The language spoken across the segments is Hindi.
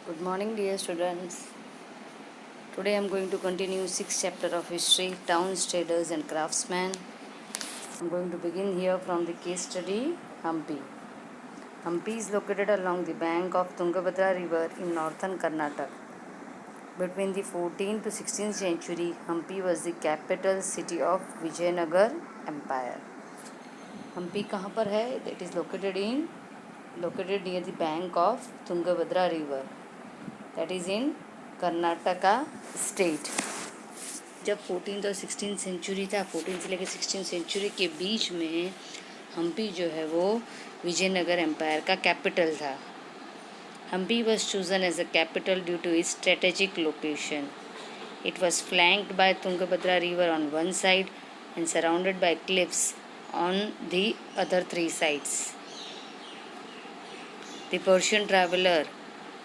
Good morning, dear students. Today I am going to continue sixth chapter of history, towns, traders, and craftsmen. I am going to begin here from the case study Hampi. Hampi is located along the bank of Tungabhadra River in northern Karnataka. Between the 14th to 16th century, Hampi was the capital city of Vijayanagar Empire. Hampi कहाँ पर है? It is located near the bank of Tungabhadra River. That is in Karnataka state. जब 14th और 16th सेंचुरी था, 14 से लेकर 16th सेंचुरी के बीच में हम्पी जो है वो विजयनगर एम्पायर का कैपिटल था. Hampi was chosen as a capital due to its strategic location. It was flanked by Tungabhadra river on one side and surrounded by cliffs on the other three sides. The Persian traveller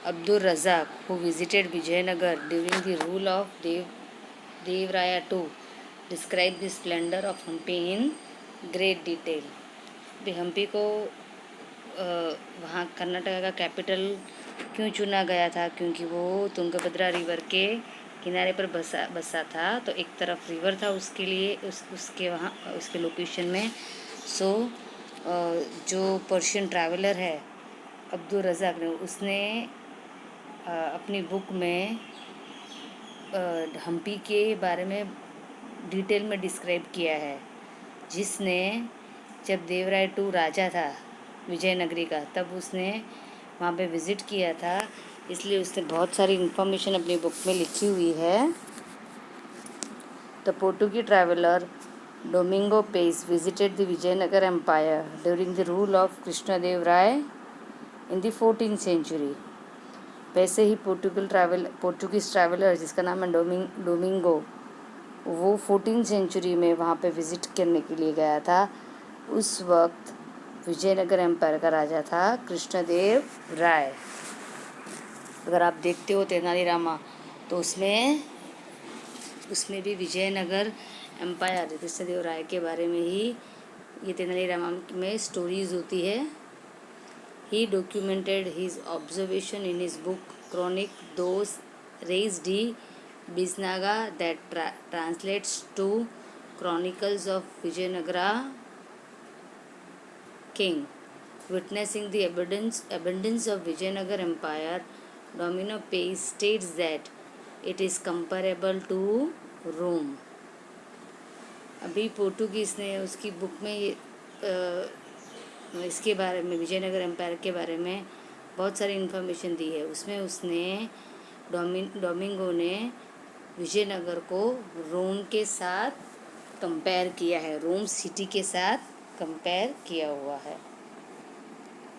Abdur Razak, who visited Vijayanagar during the rule of Devraya II, described the splendor of Hampi in great detail. भी हम्पी को वहाँ कर्नाटका का कैपिटल क्यों चुना गया था? क्योंकि वो तुंगभद्रा रिवर के किनारे पर बसा था. तो एक तरफ रिवर था उसके लिए उसके वहाँ उसके लोकेशन में. जो पर्शियन ट्रैवलर है अब्दुल रज़ाक ने, उसने अपनी बुक में हम्पी के बारे में डिटेल में डिस्क्राइब किया है. जिसने जब देवराय II राजा था विजयनगरी का, तब उसने वहाँ पे विज़िट किया था, इसलिए उसने बहुत सारी इन्फॉर्मेशन अपनी बुक में लिखी हुई है. The Portuguese traveller Domingo Paes visited the Vijayanagar empire during the rule of Krishnadevaraya in the 14th century. वैसे ही पोर्टुगीज़ ट्रैवलर जिसका नाम है डोमिंगो, वो 14th सेंचुरी में वहाँ पे विज़िट करने के लिए गया था. उस वक्त विजयनगर एम्पायर का राजा था कृष्णदेव राय. अगर आप देखते हो तेनालीरामा, तो उसमें भी विजयनगर एम्पायर कृष्णदेव राय के बारे में ही ये तेनालीरामा में स्टोरीज होती है. He documented his observation in his book Chronic Those Raised Biznaga that translates to Chronicles of Vijayanagara King. Witnessing the abundance of Vijayanagar Empire, Domino Pace states that it is comparable to Rome. अभी पोर्टुगीज़ ने उसकी बुक में इसके बारे में, विजयनगर एम्पायर के बारे में बहुत सारी इन्फॉर्मेशन दी है. उसमें उसने डोमिंगो ने विजयनगर को रोम के साथ कंपेयर किया है, रोम सिटी के साथ कंपेयर किया हुआ है.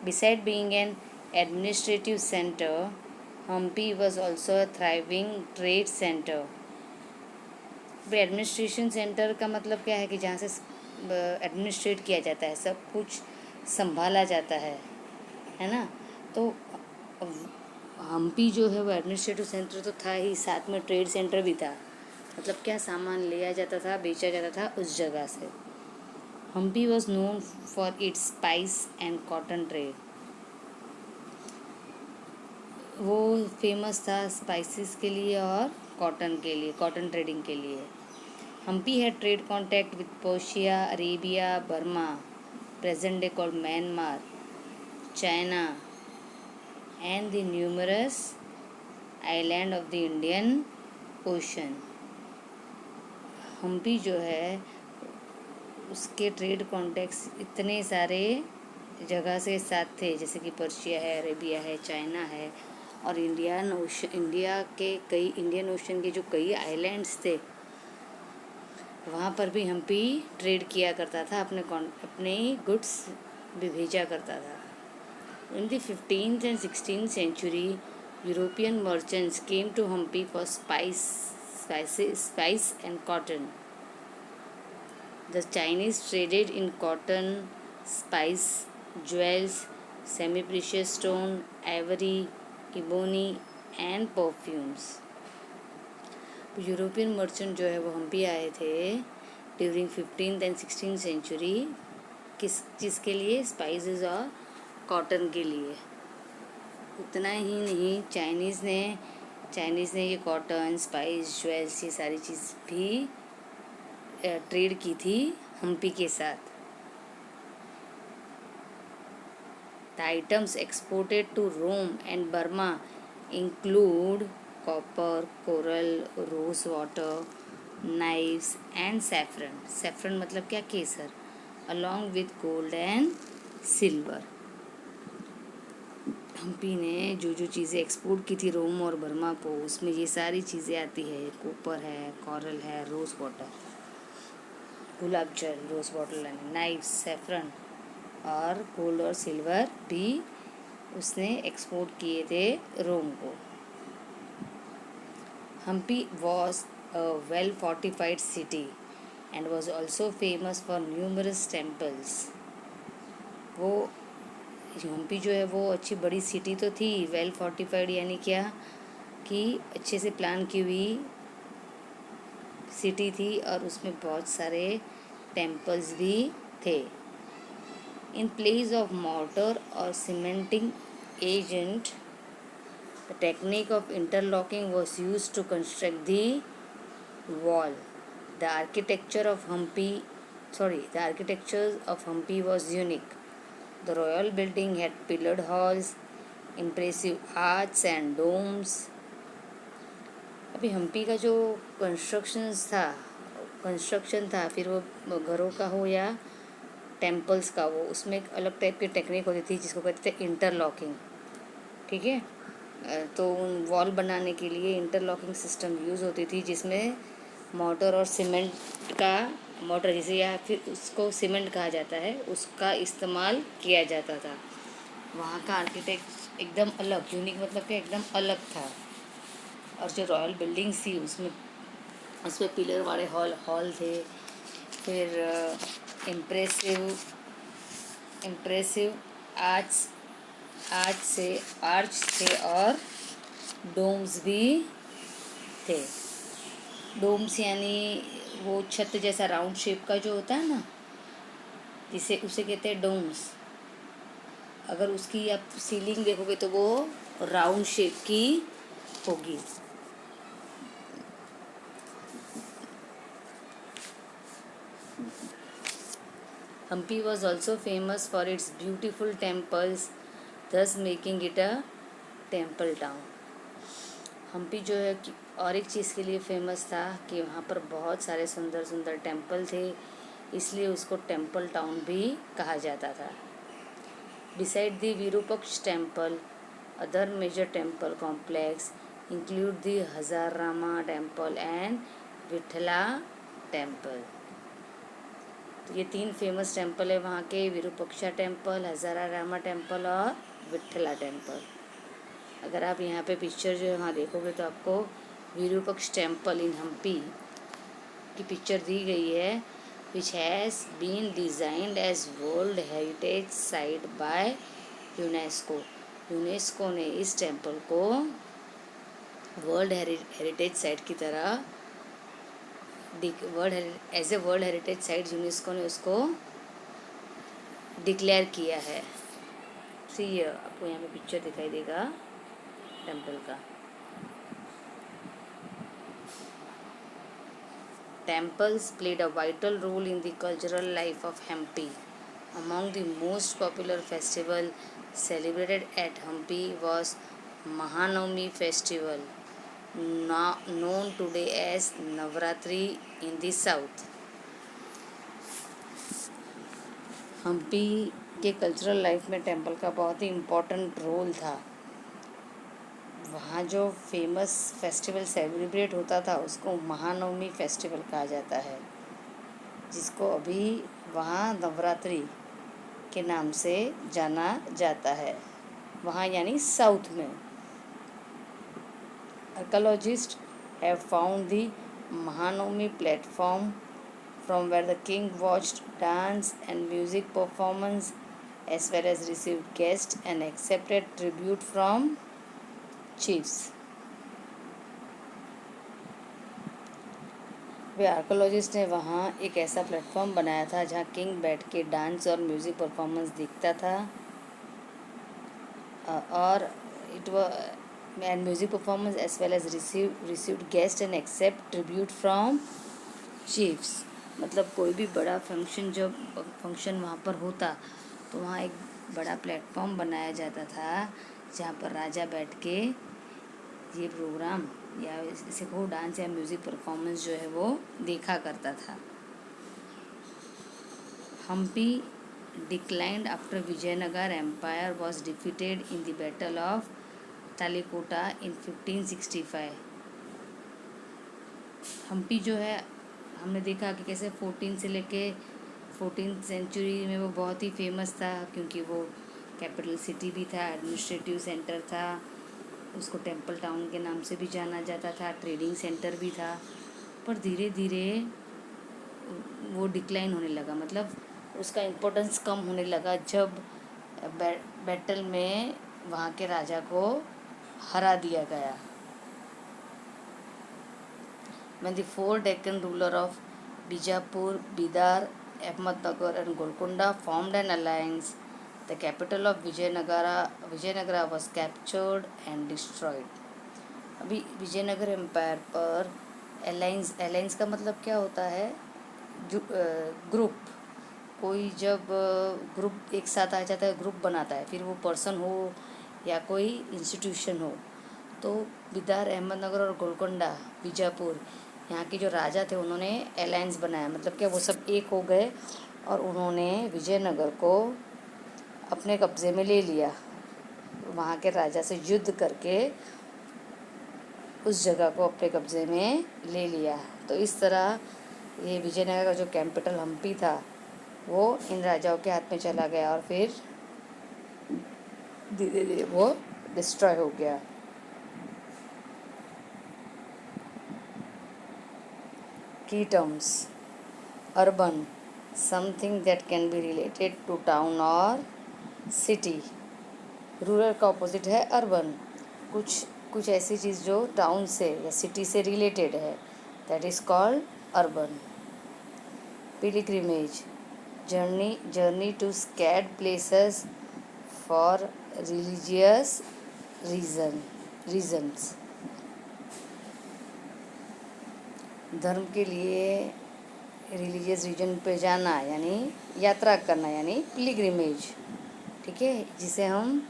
Beside being an administrative centre, Hampi was also a thriving trade centre. Administration centre का मतलब क्या है? कि जहाँ से एडमिनिस्ट्रेट किया जाता है, सब कुछ संभाला जाता है ना. तो हम्पी जो है वो एडमिनिस्ट्रेटिव सेंटर तो था ही, साथ में ट्रेड सेंटर भी था. मतलब क्या, सामान लिया जाता था, बेचा जाता था उस जगह से. Hampi was known for its spice and cotton trade. वो फेमस था स्पाइसेस के लिए और कॉटन ट्रेडिंग के लिए. Hampi had trade contact with Persia, Arabia, Burma, present day called Myanmar, China, and the numerous island of the Indian Ocean. Hampi जो है उसके ट्रेड कॉन्टेक्ट्स इतने सारे जगह से साथ थे, जैसे कि पर्शिया है, अरेबिया है, चाइना है, और इंडियन ओशन के जो कई आइलैंड्स थे, वहाँ पर भी हम्पी ट्रेड किया करता था, अपने गुड्स भी भेजा करता था. In the 15th and 16th century, European merchants came to Hampi for spice and cotton. The Chinese traded in cotton, spice, jewels, semi-precious stone, ivory, ebony, and perfumes. European merchant जो है वो हम्पी आए थे during 15th and 16th century. चीज़ के लिए? स्पाइसेस और कॉटन के लिए. उतना ही नहीं, चाइनीज़ ने ये कॉटन, स्पाइस, ज्वेल्स, ये सारी चीज़ भी ट्रेड की थी हम्पी के साथ. The items exported to Rome and Burma include copper, coral, rose water, knives and saffron. Saffron मतलब क्या? केसर. Along with gold and silver. Hampi ने जो जो चीज़ें एक्सपोर्ट की थी रोम और बर्मा को, उसमें ये सारी चीज़ें आती है. कॉपर है, कॉरल है, रोज़ वाटर, गुलाब जल, रोज़ वाटर, नाइफ, सेफ्रन और गोल्ड और सिल्वर भी उसने एक्सपोर्ट किए थे रोम को. Hampi was a well fortified city and was also famous for numerous temples. वो हम्पी जो है वो अच्छी बड़ी सिटी तो थी, वेल फोर्टिफाइड यानी क्या कि अच्छे से प्लान की हुई सिटी थी और उसमें बहुत सारे टेम्पल्स भी थे. In place of mortar or cementing agent, the technique of interlocking was used to construct the wall. The architecture of Hampi was unique. The royal building had pillared halls, impressive arches and domes. अभी हम्पी का जो कंस्ट्रक्शन था, फिर वो घरों का हो या टेम्पल्स का, वो उसमें एक अलग टाइप की टेक्निक होती थी जिसको कहते थे इंटरलॉकिंग. ठीक है. तो उन वॉल बनाने के लिए इंटरलॉकिंग सिस्टम यूज़ होती थी, जिसमें मोटर और सीमेंट का, मोटर जिसे या फिर उसको सीमेंट कहा जाता है, उसका इस्तेमाल किया जाता था. वहाँ का आर्किटेक्ट एकदम अलग, यूनिक मतलब कि एकदम अलग था. और जो रॉयल बिल्डिंग्स थी उसमें पिलर वाले हॉल थे. फिर इम्प्रेसिव आर्च थे और डोम्स भी थे. डोम्स यानी वो छत जैसा राउंड शेप का जो होता है ना, उसे कहते हैं डोम्स. अगर उसकी आप सीलिंग देखोगे तो वो राउंड शेप की होगी. Hampi was also famous for its beautiful temples, thus making it a temple town. Hampi जो है और एक चीज़ के लिए फेमस था कि वहाँ पर बहुत सारे सुंदर सुंदर टेम्पल थे, इसलिए उसको टेम्पल टाउन भी कहा जाता था. Beside the Virupaksha temple, other major temple complex include the Hazarama temple and Vithala temple. तो ये 3 फेमस टेम्पल है वहाँ के, विरूपाक्षा टेम्पल, हजारा रामा टेम्पल और विट्ठला टेम्पल. अगर आप यहाँ पे पिक्चर जो है वहाँ देखोगे तो आपको विरूपाक्ष टेम्पल इन हम्पी की पिक्चर दी गई है, which has been designed as world heritage site by UNESCO. UNESCO ने इस टेम्पल को वर्ल्ड हेरिटेज साइट की तरह वर्ल्ड हेरिटेज साइट यूनेस्को ने उसको डिक्लेयर किया है. सी आपको यहाँ पे पिक्चर दिखाई देगा टेम्पल का. Temples played a vital role in the cultural life of Hampi. Among the most popular festival celebrated at Hampi was Mahanavami festival, known today as Navratri in the south. Hampi के कल्चरल लाइफ में टेम्पल का बहुत ही इम्पोर्टेंट रोल था. वहाँ जो फेमस फेस्टिवल सेलिब्रेट होता था उसको महानवमी फेस्टिवल कहा जाता है, जिसको अभी वहाँ नवरात्रि के नाम से जाना जाता है, वहाँ यानी साउथ में. Archaeologist have found the Mahanavami platform from where the king watched dance and music performance as well as received guests and accepted tribute from chiefs. Way archaeologist ने वहाँ एक ऐसा प्लेटफॉर्म बनाया था जहाँ किंग बैठ के डांस और म्यूज़िक परफॉर्मेंस दिखता था और it was and music performance as well as received guest and accept tribute from chiefs. मतलब कोई भी बड़ा फंक्शन जब फंक्शन वहाँ पर होता तो वहाँ एक बड़ा प्लेटफॉर्म बनाया जाता था जहाँ पर राजा बैठ के ये प्रोग्राम या इसे को डांस या म्यूज़िक परफॉर्मेंस जो है वो देखा करता था. Hampi declined after Vijayanagar Empire was defeated in the Battle of Talikota in 1565. Hampi जो है हमने देखा कि कैसे 14 से लेके 14th सेंचुरी में वो बहुत ही फेमस था क्योंकि वो कैपिटल सिटी भी था, एडमिनिस्ट्रेटिव सेंटर था, उसको टेम्पल टाउन के नाम से भी जाना जाता था, ट्रेडिंग सेंटर भी था. पर धीरे धीरे वो डिक्लाइन होने लगा, मतलब उसका इम्पोर्टेंस कम होने लगा जब बैटल में वहाँ के राजा को हरा दिया गया. When the four Deccan ruler of Bijapur, Bidar, Ahmednagar and Golconda formed an alliance, the capital of Vijayanagara was captured and destroyed. अभी विजयनगर एम्पायर पर अलायंस का मतलब क्या होता है? ग्रुप. कोई जब ग्रुप एक साथ आ जाता है, ग्रुप बनाता है, फिर वो पर्सन हो या कोई इंस्टीट्यूशन हो. तो बिदार, अहमदनगर और गोलकोंडा, बीजापुर, यहाँ के जो राजा थे उन्होंने अलायंस बनाया. मतलब क्या, वो सब एक हो गए और उन्होंने विजयनगर को अपने कब्ज़े में ले लिया. वहाँ के राजा से युद्ध करके उस जगह को अपने कब्ज़े में ले लिया. तो इस तरह ये विजयनगर का जो कैपिटल हम्पी था वो इन राजाओं के हाथ में चला गया और फिर धीरे धीरे वो डिस्ट्रॉय हो गया. Key terms: urban, something that can be related to town or city. Rural का ऑपोजिट है अर्बन, कुछ ऐसी चीज़ जो टाउन से या सिटी से रिलेटेड है, that is called urban. Pilgrimage, journey to scared places for religious reasons. धर्म के लिए रिलीजियस रीजन पे जाना यानी यात्रा करना यानी पिलग्रिमेज. ठीक है, जिसे हम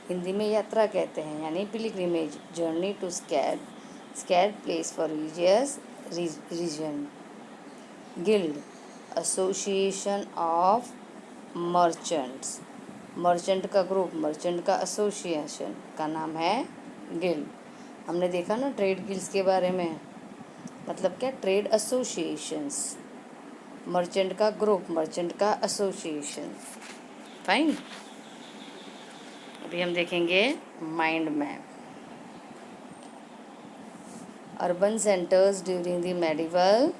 हिंदी में यात्रा कहते हैं यानी pilgrimage. Journey to scared place for religious reason. Guild, association of merchants. Merchant का ग्रुप, मर्चेंट का एसोसिएशन का नाम है गिल्ड. हमने देखा ना ट्रेड गिल्ड्स के बारे में, मतलब क्या, ट्रेड एसोसिएशंस. मर्चेंट का ग्रुप, मर्चेंट का एसोसिएशन. फाइन. अभी हम देखेंगे mind map. Urban centres during the medieval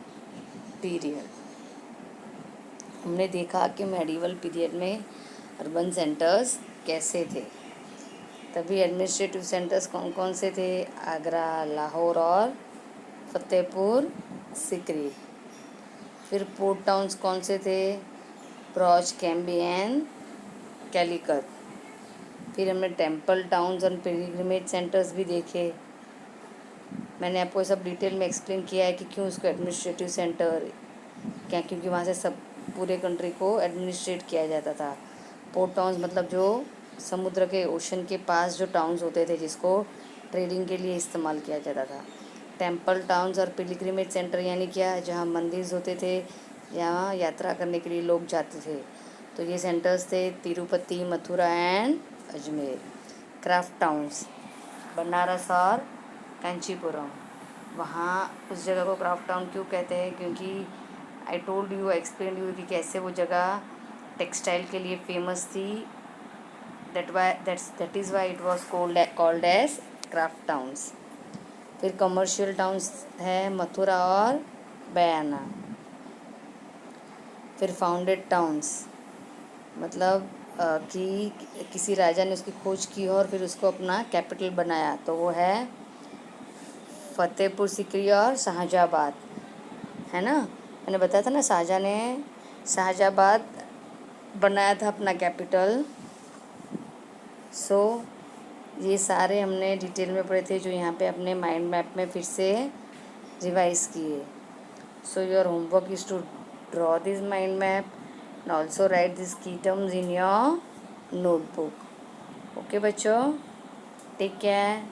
period. हमने देखा कि मेडिवल पीरियड में अर्बन सेंटर्स कैसे थे. तभी एडमिनिस्ट्रेटिव सेंटर्स कौन कौन से थे? आगरा, लाहौर और फतेहपुर सिकरी. फिर पोर्ट टाउन्स कौन से थे? ब्रॉच, कैम्बी एंड कैलिकट. फिर हमने टेम्पल टाउन्स और पिलग्रिमेज सेंटर्स भी देखे. मैंने आपको सब डिटेल में एक्सप्लेन किया है कि क्यों उसको एडमिनिस्ट्रेटिव सेंटर, क्या, क्योंकि वहाँ से सब पूरे कंट्री को एडमिनिस्ट्रेट किया जाता था. पोर्ट टाउन्स मतलब जो समुद्र के, ओशन के पास जो टाउन्स होते थे जिसको ट्रेडिंग के लिए इस्तेमाल किया जाता था. टेम्पल टाउन्स और पिलग्रिमेज सेंटर यानी क्या, जहाँ मंदिर होते थे, जहाँ यात्रा करने के लिए लोग जाते थे. तो ये सेंटर्स थे Tirupati, Mathura and Ajmer. Craft towns, Banaras और कांचीपुरम. वहाँ उस जगह को क्राफ्ट टाउन क्यों कहते हैं? क्योंकि I told you, explain you कि कैसे वो जगह टेक्सटाइल के लिए फेमस थी. That is why it was called as craft towns. फिर कमर्शियल टाउन्स है मथुरा और बयाना. फिर फाउंडेड टाउन्स, मतलब कि किसी राजा ने उसकी खोज की और फिर उसको अपना कैपिटल बनाया, तो वो है फतेहपुर सिकरी और शाहजहाँबाद, है ना. मैंने बताया था ना, शाहजहाँ ने बनाया था अपना कैपिटल. सो ये सारे हमने डिटेल में पढ़े थे, जो यहाँ पे अपने माइंड मैप में फिर से रिवाइज किए। So your homework is to draw this mind map and also write this key terms in your notebook. Okay बच्चों, टेक केयर।